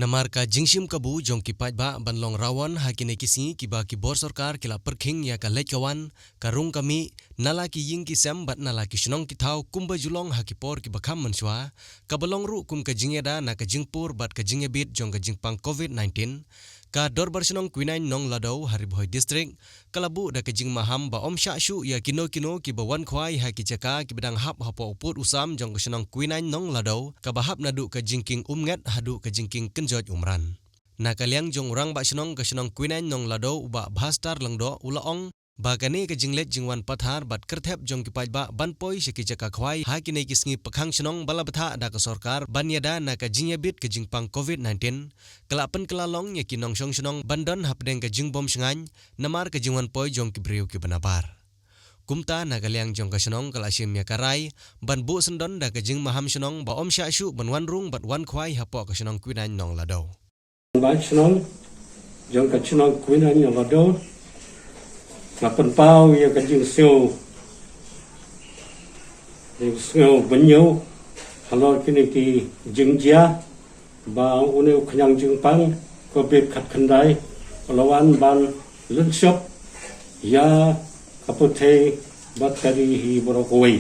Namar ka jingshim kabu jong kipat ba banlong Rawon hakine kisi kiba ki bor sarkar kila perking ya ka lekawan karung kami nala ki ying ki sem bat nala ki Shnong ki thau kumba julong hakipor ki bakham manswa kabalong ru kum ka jingeda na ka jingpur bat ka jingebit jong ka jingpang COVID-19 ka dorbar Shnong Quinine nong ladau haribhoi district kalabu da ka jing Maham ba om sha shu ya kino ki bawan Khwai ha ki chaka ki bedang Hapoh put usam jong ka Shnong Quinine nong ladau ka bahap nadu ka jingking umngat hadu ka jingking kenjot umran na kaliang jong orang ba Shnong ka Shnong Quinine nong ladau ba bhastar langdo ulaong ba kane ka jinglet jingwan pathar bat kerthep jong kipai ba banpoi shiki chaka Khwai ha kine kisngi pakhang Shnong balabatha da ka sarkar banyada na ka jingyabit ka jingpang COVID-19 kalapan kelalong ya kinong Shnong bandon hapdeng ka jingbom shngan namar ka jingwan poi jong kibriu ki banabar kumta na kaliang jong ka Shnong kalasim ya karai banbu sendon da ka jing Maham Shnong ba om sha shu banwan rung bat wan Khwai Hapoh ka Shnong Quinine nong ladau ba Shnong jong ka Shnong Quinine nong ladau mà phần bao giờ cái chuyện siêu vẫn nhiềualo cái này thì dừng giá và ông ấy khang dừng băng có biệt khát khăn đấy lawan ban lớn shop ya Hapoh bakteri hi borokoi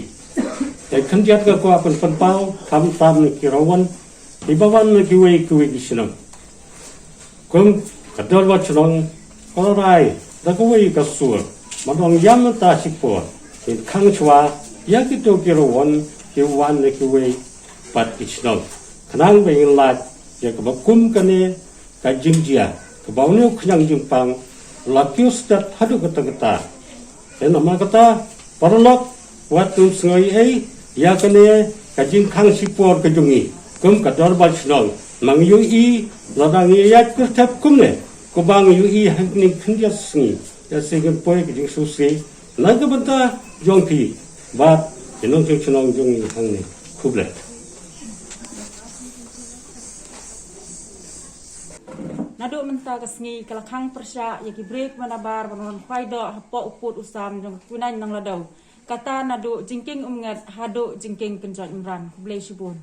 tại khăn giá cái qua phần bao tham cái Rawon thì bawan cái way cái Shnong cũng cái đó là Shnong có rai đã có way cái suốt mà đồng yam ta chỉ bỏ thì Khang chua ya cái đồ cái Rawon cái wan cái way bắt cái Shnong khang về lại ya cái bao kum cái này cái jing dia cái bao nhiêu khang jing pang là kêu start hadu cái ta thế là mà cái ta paralog waktu sengai ấy ya cái này cái jing Khang chỉ bỏ cái jung ni kum cái đó bắt Shnong mang yu i là đang ya cái tháp kum này có bang yu i hàng ni khang dia sengi ya segen poi ke jing susi na ka banta jong thi ba jenong chung Shnong jong hang ni khuble nadu menta ka sngi kala Khang persya ya ki break manabar banon Khwai do Hapoh put usam jong Quinine nang ladau kata nadu jingking umngat hadu jingking kenjot umran khuble shibun